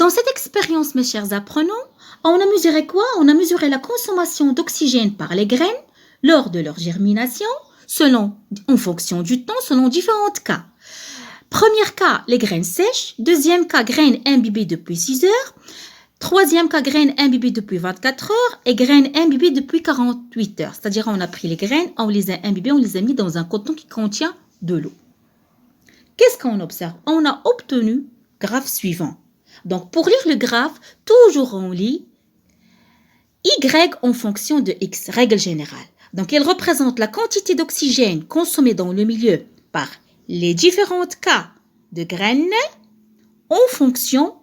Dans cette expérience, mes chers apprenants, on a mesuré quoi? On a mesuré la consommation d'oxygène par les graines lors de leur germination, en fonction du temps, selon différents cas. Premier cas, les graines sèches. Deuxième cas, graines imbibées depuis 6 heures. Troisième cas, graines imbibées depuis 24 heures et graines imbibées depuis 48 heures. C'est-à-dire, on a pris les graines, on les a imbibées, on les a mis dans un coton qui contient de l'eau. Qu'est-ce qu'on observe? On a obtenu graphe suivant. Donc, pour lire le graphe, toujours on lit Y en fonction de X, règle générale. Donc, il représente la quantité d'oxygène consommée dans le milieu par les différents cas de graines en fonction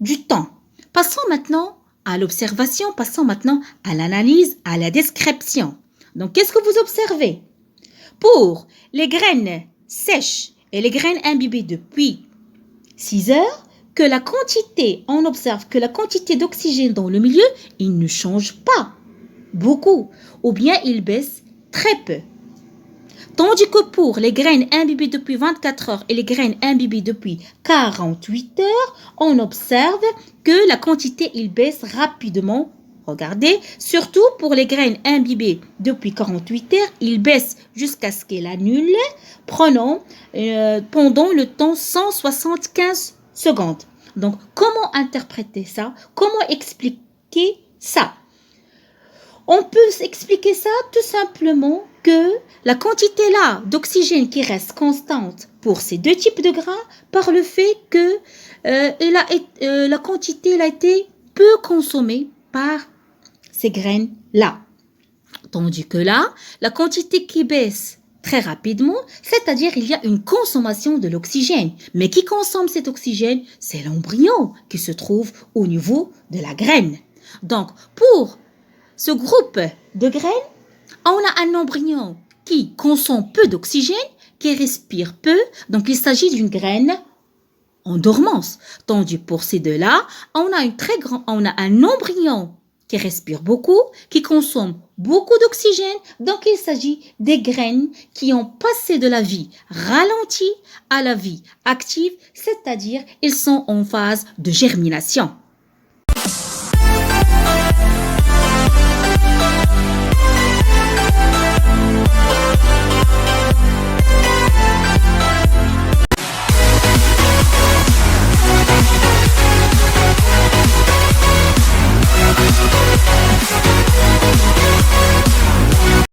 du temps. Passons maintenant à l'observation, passons maintenant à l'analyse, à la description. Donc, qu'est-ce que vous observez? Pour les graines sèches et les graines imbibées depuis 6 heures, on observe que la quantité d'oxygène dans le milieu, il ne change pas beaucoup, ou bien il baisse très peu. Tandis que pour les graines imbibées depuis 24 heures et les graines imbibées depuis 48 heures, on observe que la quantité, il baisse rapidement. Regardez, surtout pour les graines imbibées depuis 48 heures, il baisse jusqu'à ce qu'elle annule, pendant le temps 175 secondes. Donc, comment interpréter ça? Comment expliquer ça? On peut expliquer ça tout simplement que la quantité là d'oxygène qui reste constante pour ces deux types de grains par le fait que la quantité elle a été peu consommée par ces graines là. Tandis que là, la quantité qui baisse très rapidement, c'est-à-dire il y a une consommation de l'oxygène. Mais qui consomme cet oxygène? C'est l'embryon qui se trouve au niveau de la graine. Donc, pour ce groupe de graines, on a un embryon qui consomme peu d'oxygène, qui respire peu, donc il s'agit d'une graine en dormance. Tandis pour ces deux-là, on a un embryon qui respire beaucoup, qui consomme beaucoup d'oxygène, donc il s'agit des graines qui ont passé de la vie ralentie à la vie active, c'est-à-dire ils sont en phase de germination.